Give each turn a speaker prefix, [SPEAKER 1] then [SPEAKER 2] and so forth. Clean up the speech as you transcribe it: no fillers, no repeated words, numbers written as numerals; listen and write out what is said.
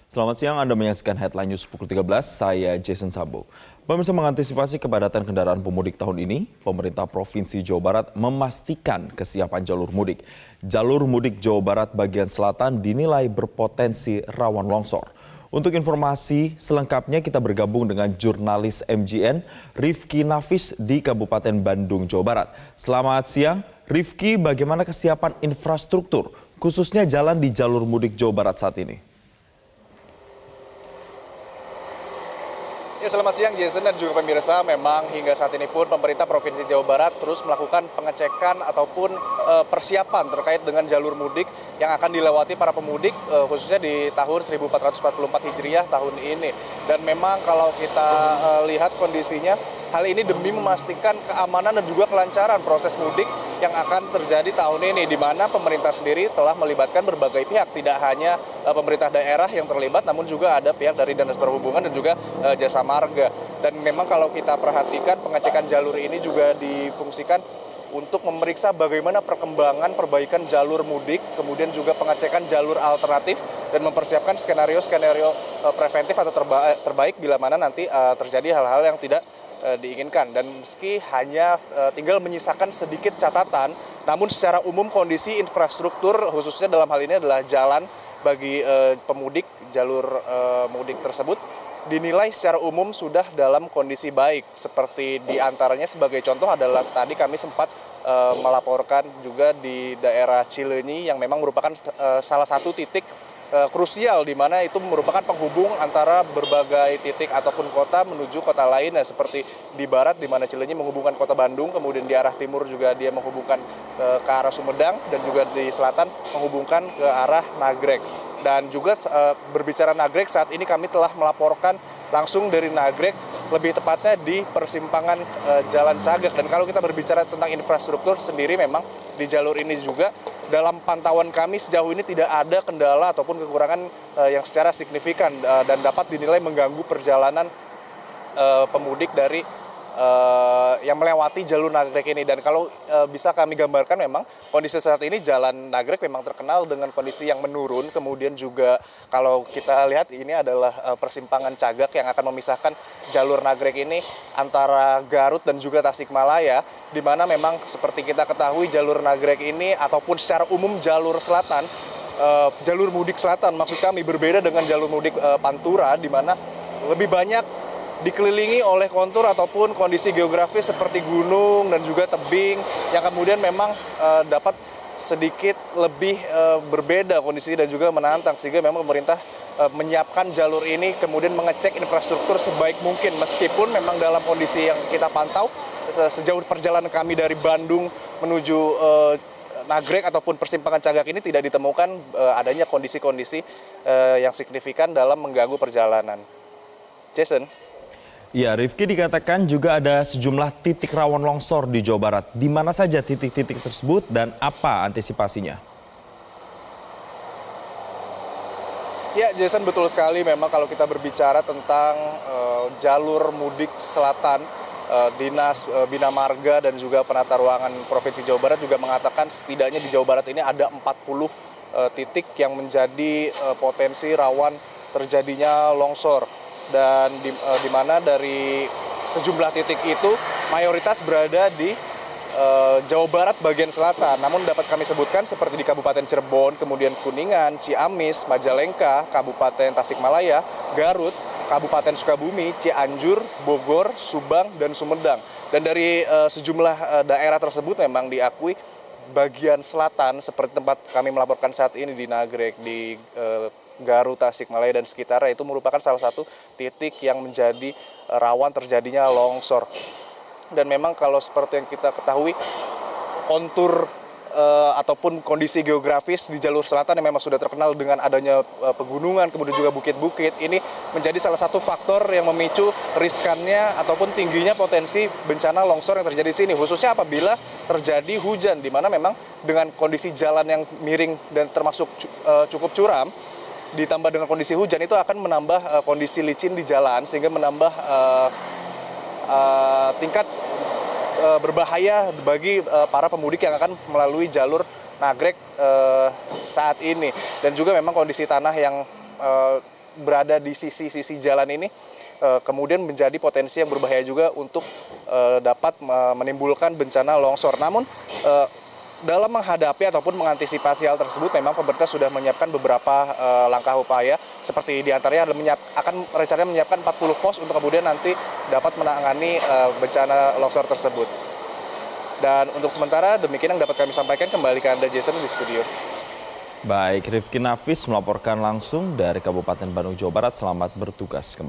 [SPEAKER 1] Selamat siang, Anda menyaksikan Headline News pukul 13, saya Jason Sambo. Pemirsa, mengantisipasi kepadatan kendaraan pemudik tahun ini, pemerintah Provinsi Jawa Barat memastikan kesiapan jalur mudik. Jalur mudik Jawa Barat bagian selatan dinilai berpotensi rawan longsor. Untuk informasi selengkapnya kita bergabung dengan jurnalis MGN Rifki Nafis di Kabupaten Bandung, Jawa Barat. Selamat siang, Rifki, bagaimana kesiapan infrastruktur, khususnya jalan di jalur mudik Jawa Barat saat ini?
[SPEAKER 2] Ya, selamat siang Jason dan juga pemirsa. Memang hingga saat ini pun pemerintah Provinsi Jawa Barat terus melakukan pengecekan ataupun persiapan terkait dengan jalur mudik yang akan dilewati para pemudik khususnya di tahun 1444 Hijriah tahun ini. Dan memang kalau kita lihat kondisinya, hal ini demi memastikan keamanan dan juga kelancaran proses mudik yang akan terjadi tahun ini, di mana pemerintah sendiri telah melibatkan berbagai pihak, tidak hanya pemerintah daerah yang terlibat, namun juga ada pihak dari Dinas Perhubungan dan juga Jasa Marga. Dan memang kalau kita perhatikan, pengecekan jalur ini juga difungsikan untuk memeriksa bagaimana perkembangan perbaikan jalur mudik, kemudian juga pengecekan jalur alternatif dan mempersiapkan skenario-skenario preventif atau terbaik bila mana nanti terjadi hal-hal yang tidak diinginkan. Dan meski hanya tinggal menyisakan sedikit catatan, namun secara umum kondisi infrastruktur khususnya dalam hal ini adalah jalan bagi pemudik, jalur mudik tersebut dinilai secara umum sudah dalam kondisi baik. Seperti diantaranya sebagai contoh adalah tadi kami sempat melaporkan juga di daerah Cileunyi yang memang merupakan salah satu titik krusial, di mana itu merupakan penghubung antara berbagai titik ataupun kota menuju kota lain. Nah, seperti di barat di mana Cileunyi menghubungkan kota Bandung, kemudian di arah timur juga dia menghubungkan ke arah Sumedang, dan juga di selatan menghubungkan ke arah Nagreg. Dan juga berbicara Nagreg, saat ini kami telah melaporkan langsung dari Nagreg, lebih tepatnya di persimpangan Jalan Cagak. Dan kalau kita berbicara tentang infrastruktur sendiri, memang di jalur ini juga dalam pantauan kami sejauh ini tidak ada kendala ataupun kekurangan yang secara signifikan dan dapat dinilai mengganggu perjalanan pemudik dari yang melewati jalur Nagreg ini. Dan kalau bisa kami gambarkan, memang kondisi saat ini jalan Nagreg memang terkenal dengan kondisi yang menurun. Kemudian juga kalau kita lihat, ini adalah persimpangan Cagak yang akan memisahkan jalur Nagreg ini antara Garut dan juga Tasikmalaya, di mana memang seperti kita ketahui jalur Nagreg ini ataupun secara umum jalur selatan, jalur mudik selatan maksud kami, berbeda dengan jalur mudik Pantura, di mana lebih banyak dikelilingi oleh kontur ataupun kondisi geografis seperti gunung dan juga tebing yang kemudian memang dapat sedikit lebih berbeda kondisi dan juga menantang, sehingga memang pemerintah menyiapkan jalur ini kemudian mengecek infrastruktur sebaik mungkin, meskipun memang dalam kondisi yang kita pantau sejauh perjalanan kami dari Bandung menuju Nagreg ataupun persimpangan Cagak ini tidak ditemukan adanya kondisi-kondisi yang signifikan dalam mengganggu perjalanan. Jason.
[SPEAKER 1] Ya, Rifki, dikatakan juga ada sejumlah titik rawan longsor di Jawa Barat. Di mana saja titik-titik tersebut dan apa antisipasinya?
[SPEAKER 2] Ya, Jason, betul sekali. Memang kalau kita berbicara tentang jalur mudik selatan, Dinas Bina Marga dan juga Penata Ruangan Provinsi Jawa Barat juga mengatakan setidaknya di Jawa Barat ini ada 40 titik yang menjadi potensi rawan terjadinya longsor. Dan di mana dari sejumlah titik itu mayoritas berada di Jawa Barat bagian selatan. Namun dapat kami sebutkan seperti di Kabupaten Cirebon, kemudian Kuningan, Ciamis, Majalengka, Kabupaten Tasikmalaya, Garut, Kabupaten Sukabumi, Cianjur, Bogor, Subang, dan Sumedang. Dan dari sejumlah daerah tersebut memang diakui bagian selatan seperti tempat kami melaporkan saat ini di Nagreg, di Garut, Tasikmalaya, dan sekitarnya itu merupakan salah satu titik yang menjadi rawan terjadinya longsor. Dan memang kalau seperti yang kita ketahui, kontur ataupun kondisi geografis di jalur selatan yang memang sudah terkenal dengan adanya pegunungan, kemudian juga bukit-bukit, ini menjadi salah satu faktor yang memicu riskannya ataupun tingginya potensi bencana longsor yang terjadi di sini, khususnya apabila terjadi hujan, di mana memang dengan kondisi jalan yang miring dan termasuk cukup curam, ditambah dengan kondisi hujan, itu akan menambah kondisi licin di jalan, sehingga menambah tingkat berbahaya bagi para pemudik yang akan melalui jalur Nagreg saat ini. Dan juga memang kondisi tanah yang berada di sisi-sisi jalan ini kemudian menjadi potensi yang berbahaya juga untuk dapat menimbulkan bencana longsor. Namun dalam menghadapi ataupun mengantisipasi hal tersebut, memang pemerintah sudah menyiapkan beberapa langkah upaya, seperti diantaranya akan rencananya menyiapkan 40 pos untuk kemudian nanti dapat menangani bencana longsor tersebut. Dan untuk sementara demikian yang dapat kami sampaikan. Kembali ke Anda Jason di studio.
[SPEAKER 1] Baik, Rifki Nafis melaporkan langsung dari Kabupaten Bandung, Jawa Barat. Selamat bertugas kembali.